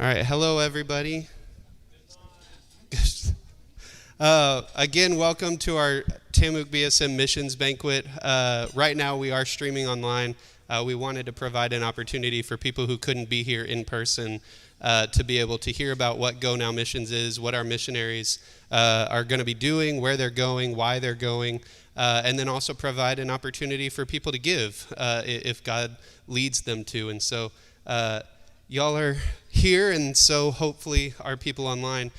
All right, hello everybody. Again, welcome to our Tamuk BSM Missions Banquet. Right now we are streaming online. We wanted to provide an opportunity for people who couldn't be here in person to be able to hear about what GONOW Missions is, what our missionaries are going to be doing, where they're going, why they're going, and then also provide an opportunity for people to give if God leads them to. And so y'all are here, and so hopefully our people online.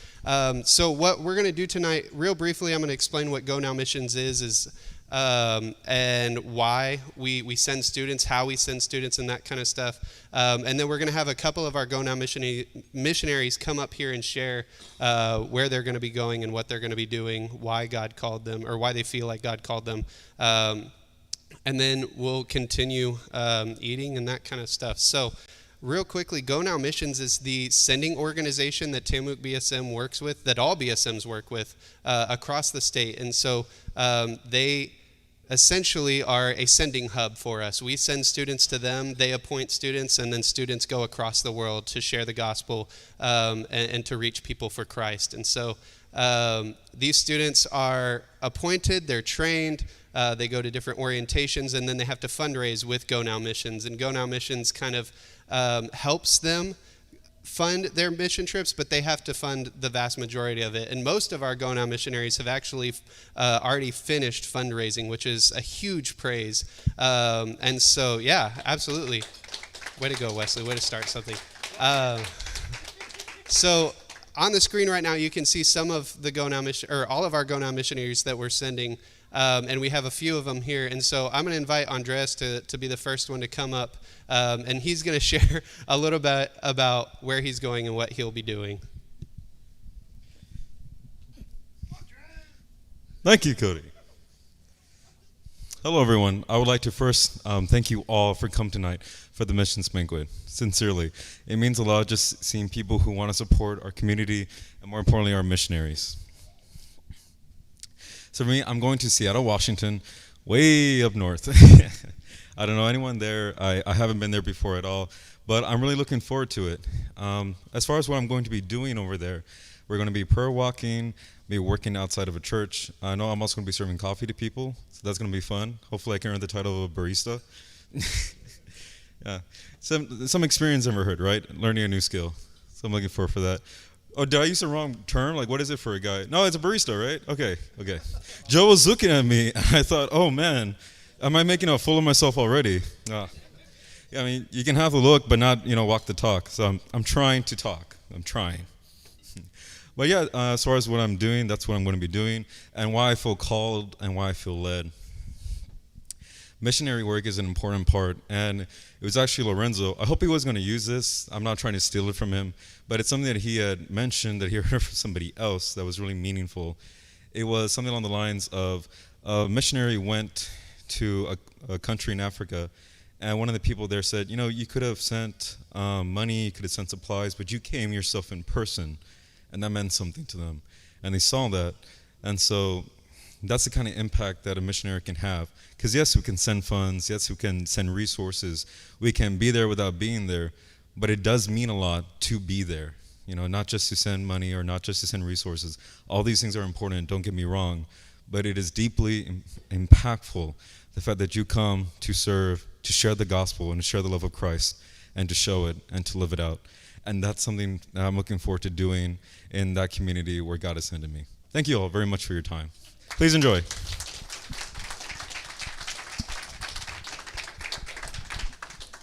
So what we're going to do tonight, real briefly, I'm going to explain what GONOW Missions is and why we send students, how we send students, and that kind of stuff. And then we're going to have a couple of our GONOW missionaries come up here and share where they're going to be going and what they're going to be doing, why God called them, or why they feel like God called them. And then we'll continue eating and that kind of stuff. So real quickly, GONOW Missions is the sending organization that Tamuk BSM works with, that all BSMs work with across the state. And so they essentially are a sending hub for us. We send students to them, they appoint students, and then students go across the world to share the gospel and to reach people for Christ. And so these students are appointed, they're trained, they go to different orientations, and then they have to fundraise with GONOW Missions. And GONOW Missions kind of helps them fund their mission trips, but they have to fund the vast majority of it. And most of our GONOW missionaries have actually already finished fundraising, which is a huge praise. And so, yeah, absolutely. Way to go, Wesley. Way to start something. So on the screen right now, you can see some of the all of our GONOW missionaries that we're sending. And we have a few of them here. And so I'm going to invite Andres to be the first one to come up. And he's going to share a little bit about where he's going and what he'll be doing. Thank you, Cody. Hello, everyone. I would like to first thank you all for coming tonight for the Missions Banquet. Sincerely. It means a lot just seeing people who want to support our community and, more importantly, our missionaries. So for me, I'm going to Seattle, Washington, way up north. I don't know anyone there. I haven't been there before at all, but I'm really looking forward to it. As far as what I'm going to be doing over there, we're going to be prayer walking, be working outside of a church. I know I'm also going to be serving coffee to people, so that's going to be fun. Hopefully I can earn the title of a barista. Yeah, some experience I've ever heard, right? Learning a new skill. So I'm looking forward for that. Oh, did I use the wrong term? Like, what is it for a guy? No, it's a barista, right? Okay. Joe was looking at me, and I thought, oh, man, am I making a fool of myself already? Yeah, I mean, you can have the look, but not, walk the talk. So I'm trying to talk. I'm trying. But yeah, as far as what I'm doing, that's what I'm going to be doing, and why I feel called and why I feel led. Missionary work is an important part, and it was actually Lorenzo. I hope he was going to use this. I'm not trying to steal it from him, but it's something that he had mentioned that he heard from somebody else that was really meaningful. It was something along the lines of a missionary went to a country in Africa, and one of the people there said, you could have sent money, you could have sent supplies, but you came yourself in person, and that meant something to them. And they saw that, and so that's the kind of impact that a missionary can have. Because yes, we can send funds, yes, we can send resources, we can be there without being there, but it does mean a lot to be there. Not just to send money or not just to send resources. All these things are important, don't get me wrong, but it is deeply impactful, the fact that you come to serve, to share the gospel and to share the love of Christ and to show it and to live it out. And that's something that I'm looking forward to doing in that community where God is sending me. Thank you all very much for your time. Please enjoy.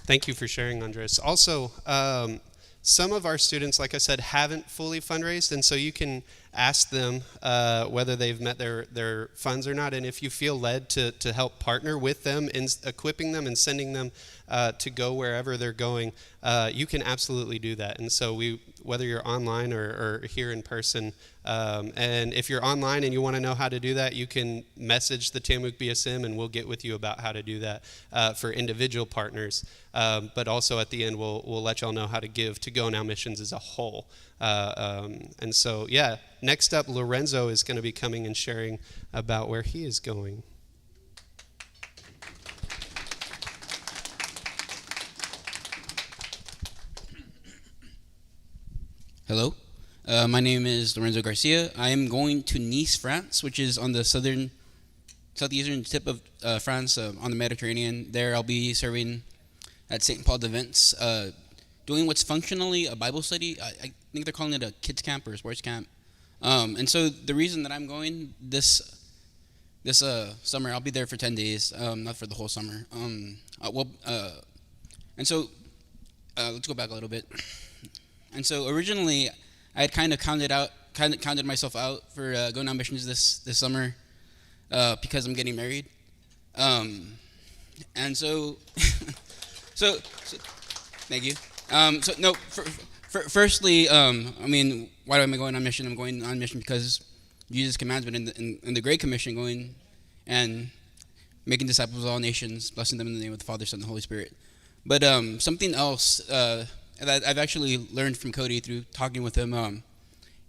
Thank you for sharing, Andres. Also, some of our students, like I said, haven't fully fundraised, and so you can ask them whether they've met their funds or not, and if you feel led to help partner with them in equipping them and sending them to go wherever they're going, you can absolutely do that. And so whether you're online or here in person, and if you're online and you want to know how to do that, you can message the Tamuk BSM and we'll get with you about how to do that for individual partners. But also at the end, we'll let y'all know how to give to GONOW Missions as a whole. And so, yeah, next up, Lorenzo is going to be coming and sharing about where he is going. Hello. My name is Lorenzo Garcia. I am going to Nice, France, which is on the southeastern tip of France, on the Mediterranean. There, I'll be serving at St. Paul de Vence, doing what's functionally a Bible study. I think they're calling it a kids camp or a sports camp. And so the reason that I'm going this summer, I'll be there for 10 days, not for the whole summer. And so let's go back a little bit. And so originally, I had kind of counted myself out for going on missions this summer because I'm getting married. And so, so thank you. So no, firstly, I mean, why am I going on mission? I'm going on mission because Jesus commands me in the Great Commission, going and making disciples of all nations, blessing them in the name of the Father, Son, and Holy Spirit. But something else that I've actually learned from Cody through talking with him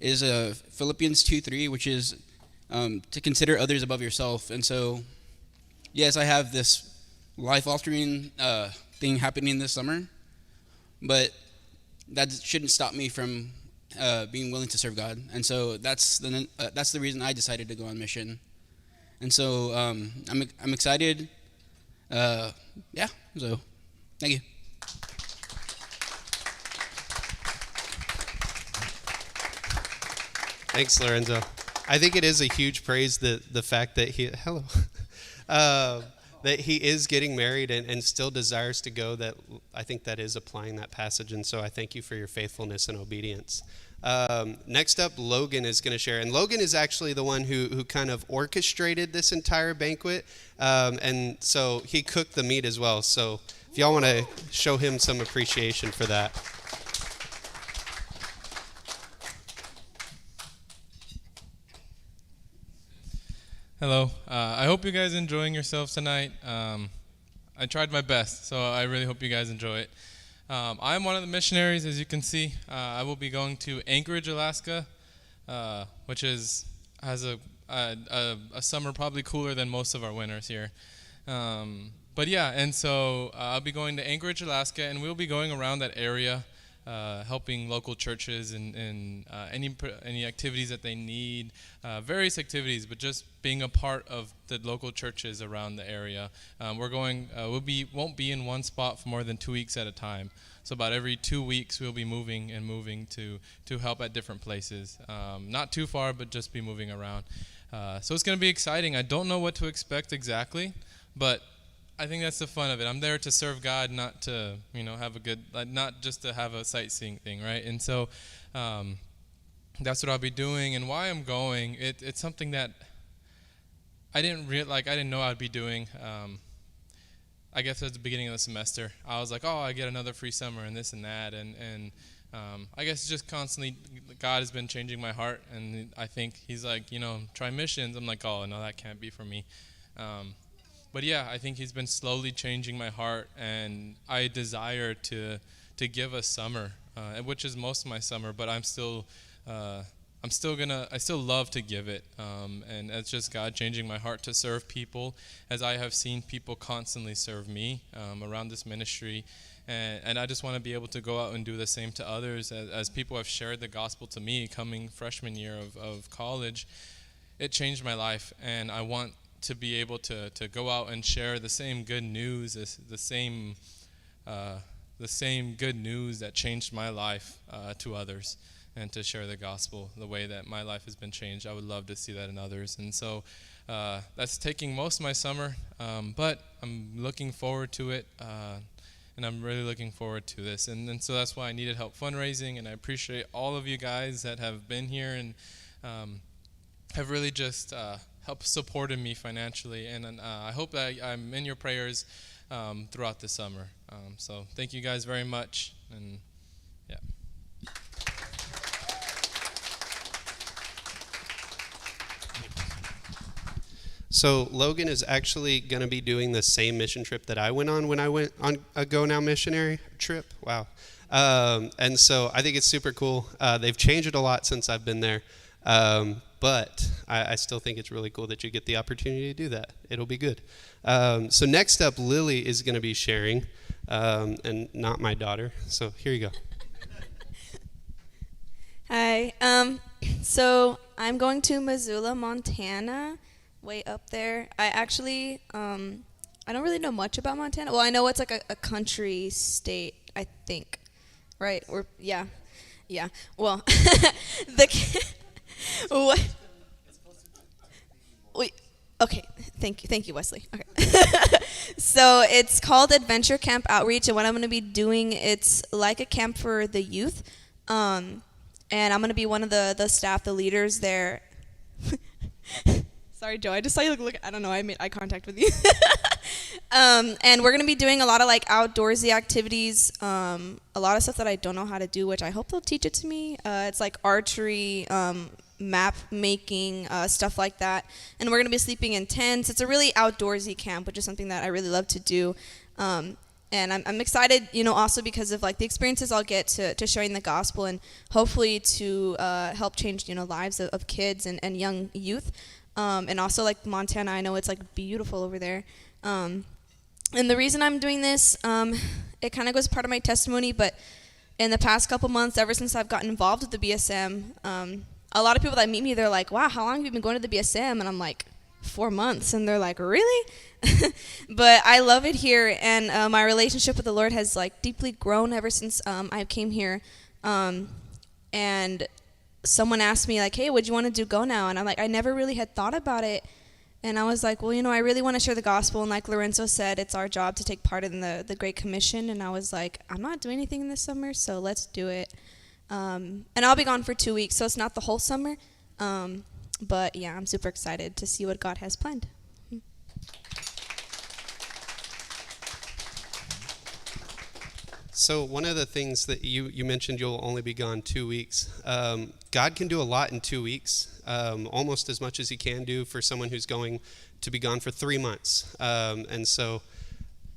is Philippians 2:3, which is to consider others above yourself. And so, yes, I have this life-altering thing happening this summer, but that shouldn't stop me from being willing to serve God. And so that's the reason I decided to go on mission. And so I'm excited. Yeah. So thank you. Thanks, Lorenzo. I think it is a huge praise the fact that that he is getting married and still desires to go. That I think that is applying that passage, and so I thank you for your faithfulness and obedience. Next up, Logan is going to share, and Logan is actually the one who kind of orchestrated this entire banquet, and so he cooked the meat as well. So if y'all want to show him some appreciation for that. Hello. I hope you guys enjoying yourselves tonight. I tried my best, so I really hope you guys enjoy it. I'm one of the missionaries, as you can see. I will be going to Anchorage, Alaska, which has a summer probably cooler than most of our winters here. But yeah, and so I'll be going to Anchorage, Alaska, and we'll be going around that area, helping local churches and any activities that they need, various activities, but just being a part of the local churches around the area. Won't be in one spot for more than 2 weeks at a time. So about every 2 weeks we'll be moving to help at different places. Not too far, but just be moving around. So it's going to be exciting. I don't know what to expect exactly, but I think that's the fun of it. I'm there to serve God, not to, have a good, not just to have a sightseeing thing, right? And so that's what I'll be doing. And why I'm going, it's something that I didn't know I'd be doing. I guess at the beginning of the semester, I was like, oh, I get another free summer and this and that, and I guess just constantly God has been changing my heart, and I think He's like, try missions. I'm like, oh no, that can't be for me. But yeah, I think He's been slowly changing my heart, and I desire to give a summer, which is most of my summer. But I still love to give it, and it's just God changing my heart to serve people, as I have seen people constantly serve me around this ministry, and I just want to be able to go out and do the same to others, as people have shared the gospel to me coming freshman year of college. It changed my life, and I want to be able to go out and share the same good news, the same good news that changed my life to others, and to share the gospel the way that my life has been changed. I would love to see that in others. And so that's taking most of my summer, but I'm looking forward to it, and I'm really looking forward to this. And so that's why I needed help fundraising, and I appreciate all of you guys that have been here and have really just helped supported me financially, and I hope that I'm in your prayers throughout the summer. So thank you guys very much, and yeah. So Logan is actually going to be doing the same mission trip that I went on when I went on a GONOW missionary trip. Wow. And so I think it's super cool. They've changed it a lot since I've been there. But I still think it's really cool that you get the opportunity to do that. It'll be good. So next up, Lily is going to be sharing, and not my daughter. So here you go. Hi. So I'm going to Missoula, Montana, way up there. I don't really know much about Montana. Well, I know it's like a country state, I think, right? Or yeah, yeah. Well, the what? Wait. Okay. Thank you, Wesley. Okay. So it's called Adventure Camp Outreach, and what I'm going to be doing, it's like a camp for the youth. And I'm gonna be one of the staff, the leaders there. Sorry, Joe. I just saw you look. I don't know. I made eye contact with you. And we're gonna be doing a lot of like outdoorsy activities. A lot of stuff that I don't know how to do, which I hope they'll teach it to me. It's like archery, map making, stuff like that. And we're gonna be sleeping in tents. It's a really outdoorsy camp, which is something that I really love to do. And I'm excited, also because of like the experiences I'll get to sharing the gospel and hopefully to help change, lives of kids and young youth. And also like Montana, I know it's like beautiful over there. And the reason I'm doing this, it kind of goes part of my testimony, but in the past couple months, ever since I've gotten involved with the BSM, a lot of people that meet me, they're like, wow, how long have you been going to the BSM? And I'm like, 4 months. And they're like, really? But I love it here, and my relationship with the Lord has like deeply grown ever since I came here. And someone asked me like, hey, would you want to do GONOW? And I'm like, I never really had thought about it. And I was like, well, I really want to share the gospel. And like Lorenzo said, it's our job to take part in the Great Commission. And I was like, I'm not doing anything this summer, so let's do it. And I'll be gone for 2 weeks, so it's not the whole summer. But yeah, I'm super excited to see what God has planned. So one of the things that you mentioned, you'll only be gone 2 weeks. God can do a lot in 2 weeks, almost as much as he can do for someone who's going to be gone for 3 months. And so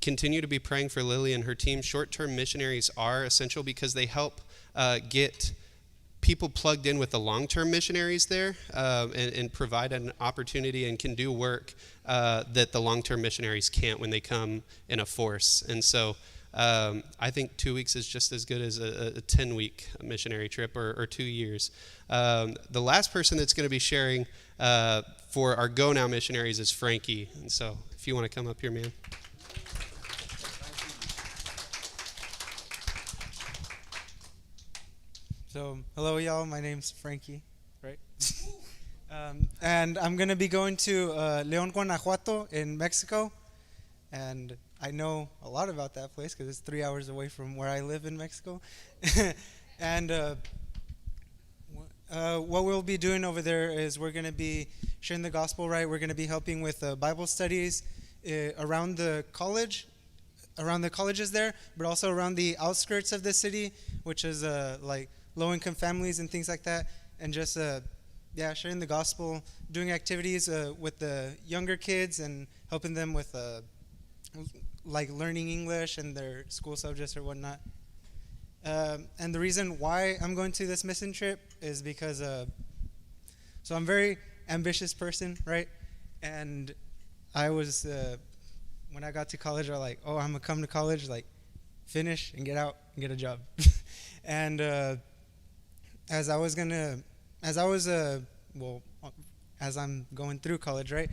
continue to be praying for Lily and her team. Short-term missionaries are essential because they help get people plugged in with the long-term missionaries there, and provide an opportunity and can do work that the long-term missionaries can't when they come in a force. And so I think 2 weeks is just as good as a 10-week missionary trip or 2 years. The last person that's going to be sharing for our GONOW missionaries is Frankie. And so if you want to come up here, man. So, hello, y'all. My name's Frankie, right? And I'm going to be going to León, Guanajuato in Mexico. And I know a lot about that place because it's 3 hours away from where I live in Mexico. And what we'll be doing over there is we're going to be sharing the gospel, right? We're going to be helping with Bible studies around the colleges there, but also around the outskirts of the city, which is like low-income families and things like that, and just sharing the gospel, doing activities with the younger kids and helping them with like learning English and their school subjects or whatnot. And the reason why I'm going to this mission trip is because so I'm a very ambitious person, right? And I was when I got to college, I was like, oh, I'm gonna come to college, like finish and get out and get a job. And as I'm going through college, right,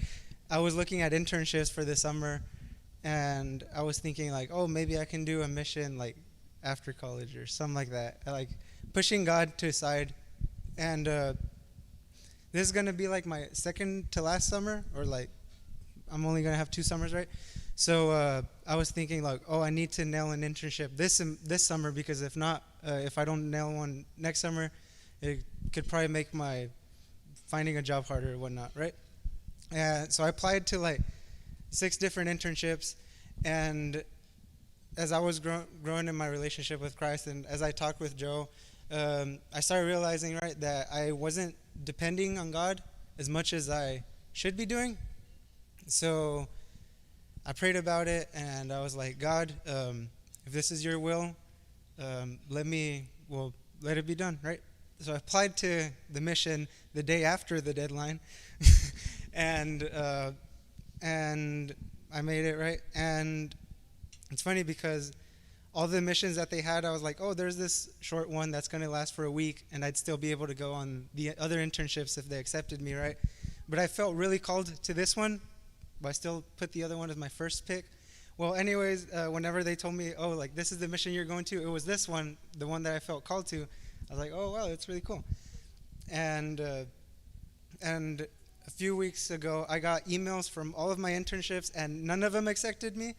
I was looking at internships for this summer, and I was thinking like, oh, maybe I can do a mission like after college or something like that, like pushing God to aside. And this is gonna be like my second to last summer, or like I'm only gonna have 2 summers, right? So I was thinking like, oh, I need to nail an internship this summer, because if not, if I don't nail one next summer, it could probably make my finding a job harder or whatnot, right? So I applied to like 6 different internships, and as I was growing in my relationship with Christ, and as I talked with Joe, I started realizing, right, that I wasn't depending on God as much as I should be doing. So I prayed about it, and I was like, God, if this is your will, let it be done, right? So I applied to the mission the day after the deadline, and I made it, right? And it's funny because all the missions that they had, I was like, oh, there's this short one that's going to last for a week, and I'd still be able to go on the other internships if they accepted me, right? But I felt really called to this one, but I still put the other one as my first pick. Well, anyways, whenever they told me, oh, like, this is the mission you're going to, it was this one, the one that I felt called to. I was like, oh, wow, that's really cool. And a few weeks ago, I got emails from all of my internships, and none of them accepted me,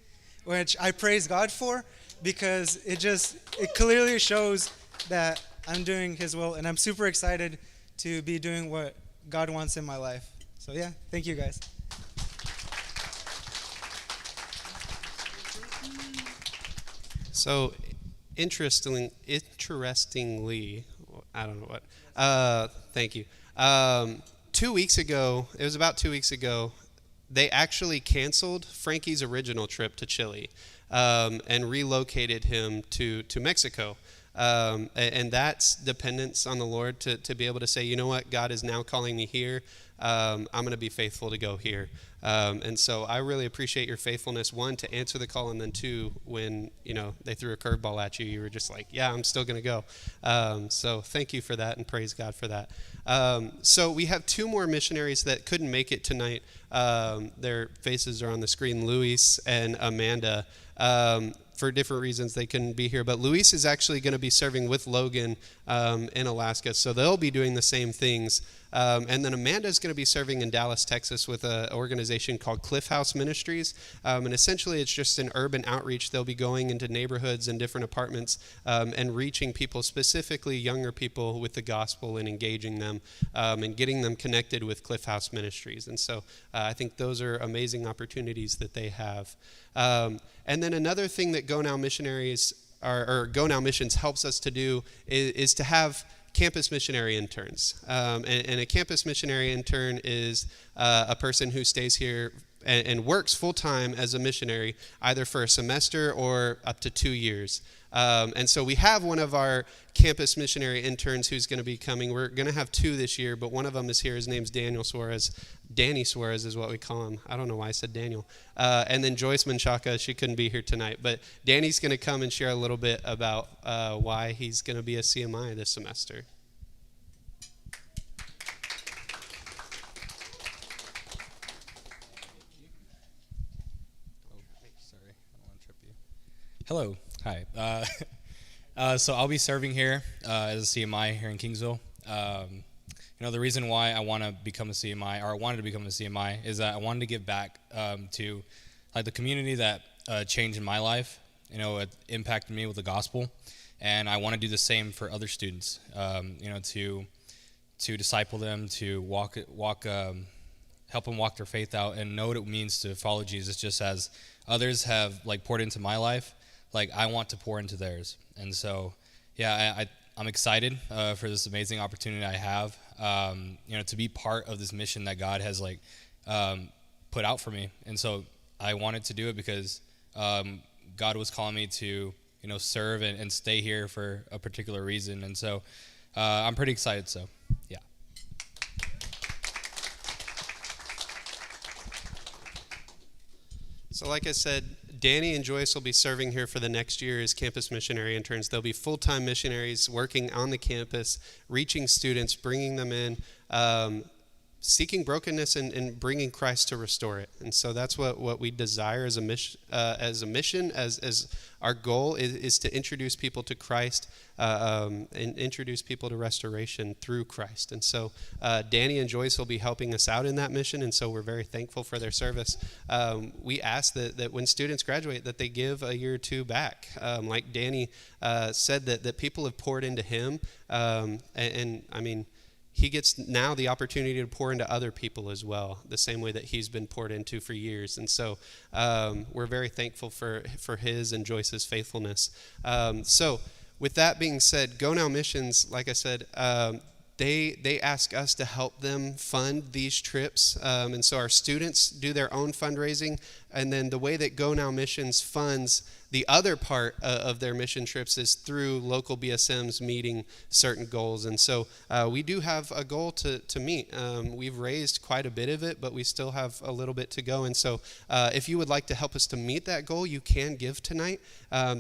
which I praise God for, because it clearly shows that I'm doing His will, and I'm super excited to be doing what God wants in my life. So yeah, thank you guys. So, interestingly, I don't know what. Thank you. 2 weeks ago, it was about 2 weeks ago, they actually canceled Frankie's original trip to Chile and relocated him to Mexico. And that's dependence on the Lord to be able to say, you know what, God is now calling me here. I'm going to be faithful to go here. And so I really appreciate your faithfulness, one, to answer the call, and then two, when they threw a curveball at you, you were just like, yeah, I'm still going to go. So thank you for that, and praise God for that. So we have two more missionaries that couldn't make it tonight. Their faces are on the screen, Luis and Amanda. For different reasons, they couldn't be here. But Luis is actually going to be serving with Logan in Alaska, so they'll be doing the same things. And then Amanda is going to be serving in Dallas, Texas with an organization called Cliff House Ministries. And essentially, it's just an urban outreach. They'll be going into neighborhoods and different apartments and reaching people, specifically younger people, with the gospel and engaging them and getting them connected with Cliff House Ministries. And so I think those are amazing opportunities that they have. And then another thing that GONOW missionaries or GONOW missions helps us to do is to have campus missionary interns. And a campus missionary intern is a person who stays here and works full-time as a missionary, either for a semester or up to 2 years. And so we have one of our campus missionary interns who's going to be coming. We're going to have two this year, but one of them is here. His name's Daniel Suarez. Danny Suarez is what we call him. I don't know why I said Daniel. And then Joyce Menchaca, she couldn't be here tonight. But Danny's going to come and share a little bit about why he's going to be a CMI this semester. Hello. Hi. So I'll be serving here as a CMI here in Kingsville. The reason why I want to become a CMI, or I wanted to become a CMI, is that I wanted to give back to the community that changed my life. It impacted me with the gospel, and I want to do the same for other students. To disciple them, to help them walk their faith out, and know what it means to follow Jesus, just as others have poured into my life. I want to pour into theirs. And so, yeah, I'm excited for this amazing opportunity I have, to be part of this mission that God has put out for me. And so I wanted to do it because God was calling me to, serve and stay here for a particular reason. And so I'm pretty excited. So, yeah. So like I said, Danny and Joyce will be serving here for the next year as campus missionary interns. They'll be full-time missionaries working on the campus, reaching students, bringing them in, seeking brokenness and bringing Christ to restore it. And so that's what we desire as a mission, as our goal is to introduce people to Christ and introduce people to restoration through Christ. And so Danny and Joyce will be helping us out in that mission, and so we're very thankful for their service. We ask that when students graduate that they give a year or two back. Like Danny said, that people have poured into him, and I mean, he gets now the opportunity to pour into other people as well, the same way that he's been poured into for years. And so we're very thankful for his and Joyce's faithfulness. So with that being said, GONOW Missions, like I said, they ask us to help them fund these trips. And so our students do their own fundraising. And then the way that Go Now Missions funds the other part of their mission trips is through local BSMs meeting certain goals. And so we do have a goal to meet. We've raised quite a bit of it, but we still have a little bit to go. And so if you would like to help us to meet that goal, you can give tonight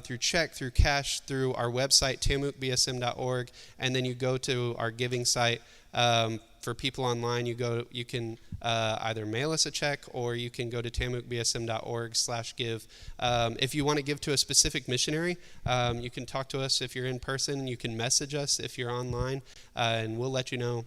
through check, through cash, through our website, tamukbsm.org, and then you go to our giving site. For people online, you can either mail us a check or you can go to tamukbsm.org/give. If you want to give to a specific missionary, you can talk to us if you're in person. You can message us if you're online, and we'll let you know.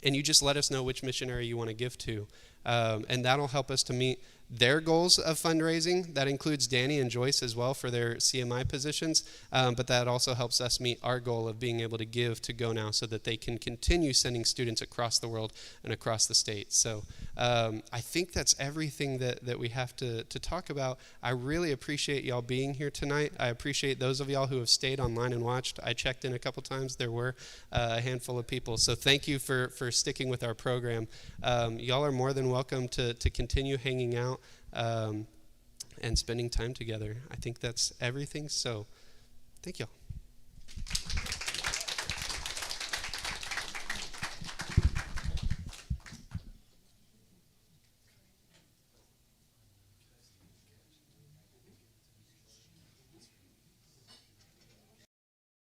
And you just let us know which missionary you want to give to. And that'll help us to meet their goals of fundraising. That includes Danny and Joyce as well for their CMI positions, but that also helps us meet our goal of being able to give to Go Now so that they can continue sending students across the world and across the state. So I think that's everything that we have to talk about. I really appreciate y'all being here tonight. I appreciate those of y'all who have stayed online and watched. I checked in a couple times. There were a handful of people. So thank you for sticking with our program. Y'all are more than welcome to continue hanging out and spending time together. I think that's everything. So thank y'all.